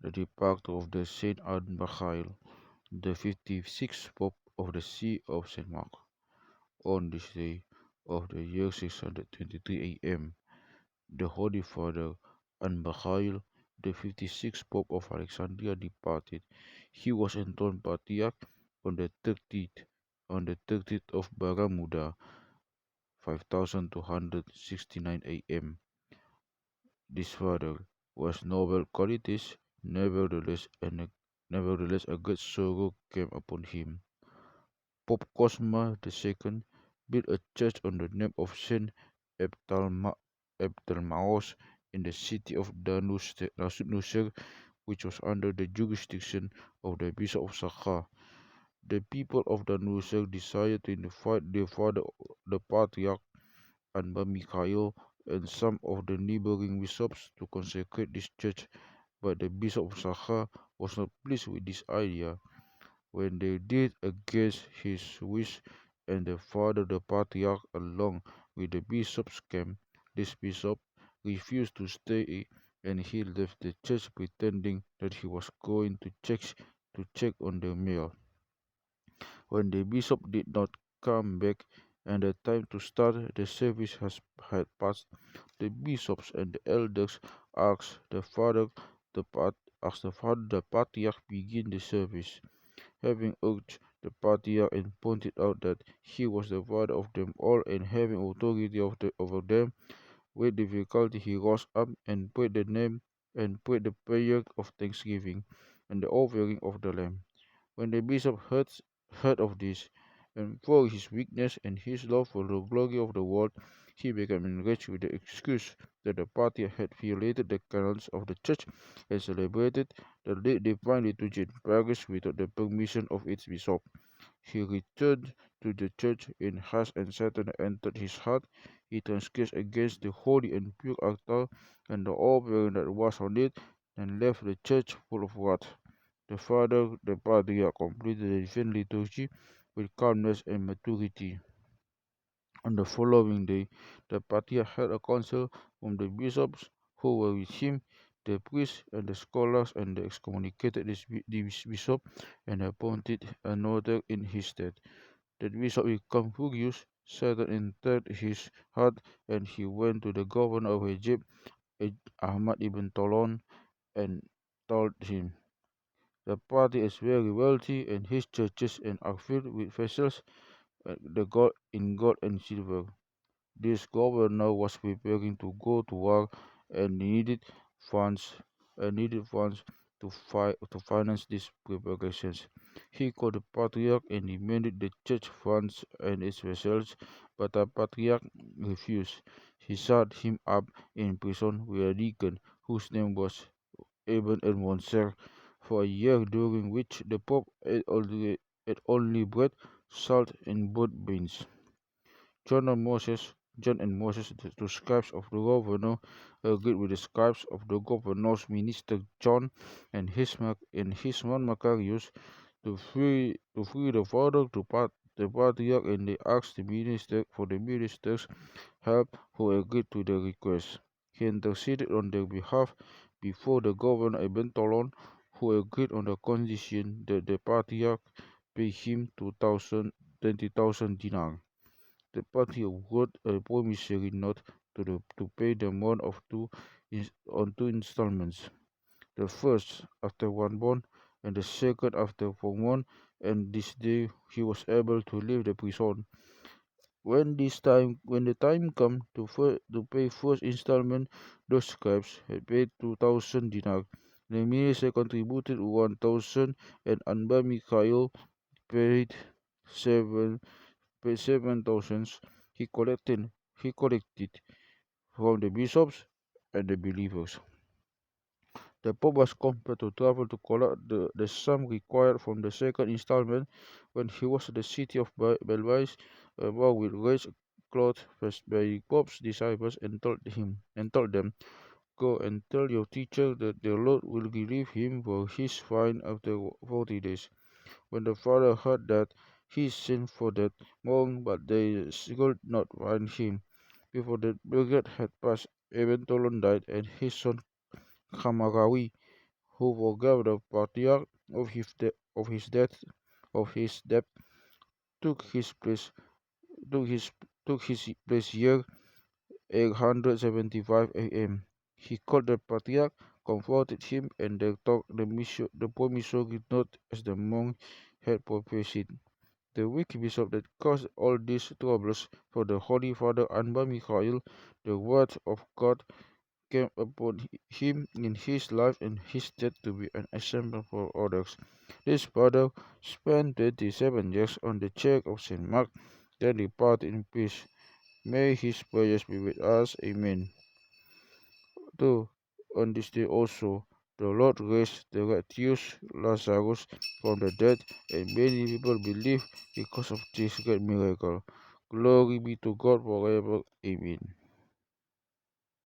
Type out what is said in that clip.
the departure of the Saint Anba, the 56th Pope of the See of St. Mark. On this day of the year 623 AM, the Holy Father Anba, the 56th Pope of Alexandria, departed. He was enthroned patriarch on the 30th of Baramuda, 5269 AM. This father was noble qualities, nevertheless a great sorrow came upon him. Pope Cosma II built a church on the name of Saint Ephthalmaos in the city of Danusser, which was under the jurisdiction of the Bishop of Sakha. The people of Danusser decided to invite the Patriarch Anba Mikhail and some of the neighboring bishops to consecrate this church, but the Bishop of Sakha was not pleased with this idea. When they did against his wish, and the father the patriarch along with the bishops came, this bishop refused to stay and he left the church pretending that he was going to check on the mayor. When the bishop did not come back and the time to start the service had passed, the bishops and the elders asked the father the patriarch begin the service. Having urged the patriarch and pointed out that he was the father of them all and having authority over them, with difficulty he rose up and prayed the prayer of thanksgiving and the offering of the lamb. When the bishop heard of this, and for his weakness and his love for the glory of the world, he became enraged with the excuse that the party had violated the canons of the church and celebrated the divine liturgy in Paris without the permission of its bishop. He returned to the church in haste, and Satan entered his heart. He transgressed against the holy and pure altar and the offering that was on it, and left the church full of wrath. The father, the patriarch, completed the divine liturgy with calmness and maturity. On the following day, the patriarch held a council from the bishops who were with him, the priests and the scholars, and they excommunicated this bishop and appointed another in his stead. The bishop became furious, Satan entered his heart, and he went to the governor of Egypt, Ahmad ibn Tolon, and told him, "The party is very wealthy, and his churches and are filled with vessels in gold and silver. This governor was preparing to go to war and funds needed funds to finance these preparations. He called the patriarch and demanded the church funds and its vessels, but the patriarch refused. He shut him up in prison with a deacon whose name was Ibn el for a year, during which the Pope ate only bread, salt, and boiled beans. John and Moses, the two scribes of the governor, agreed with the scribes of the governor's minister John and his son Macarius to free the father the patriarch, and they asked the minister's help, who agreed to the request. He interceded on their behalf before the governor Ibn Tolon, who agreed on the condition that the patriarch pay him 20,000 dinar. The party wrote a promissory note to pay the amount of on two installments, the first after one month and the second after 4 months, and this day he was able to leave the prison. When the time came to pay first installment, those scribes had paid 2,000 dinar. The minister contributed 1,000, and Anba Mikhail paid seven paid 7,000. He collected from the bishops and the believers. The Pope was compelled to travel to collect the sum required from the second installment. When he was at the city of Belvais, a boy with raised cloth was by the Pope's disciples and told them, "Go and tell your teacher that the Lord will relieve him for his fine after 40 days." When the father heard that, he sent for that monk, but they could not find him. Before the period had passed, Ibn Tolon died, and his son Khamarawi, who forgave the patriarch of his death of his debt, took his place took his took his place here 875 AM. He called the patriarch, comforted him, and they took the promissory note as the monk had prophesied. The weak bishop that caused all these troubles for the Holy Father Anba Mikhail, the word of God came upon him in his life and his death to be an example for others. This father spent 27 years on the chair of St. Mark, then departed in peace. May his prayers be with us. Amen. Though on this day also the Lord raised the righteous Lazarus from the dead, and many people believe because of this great miracle. Glory be to God forever. Amen.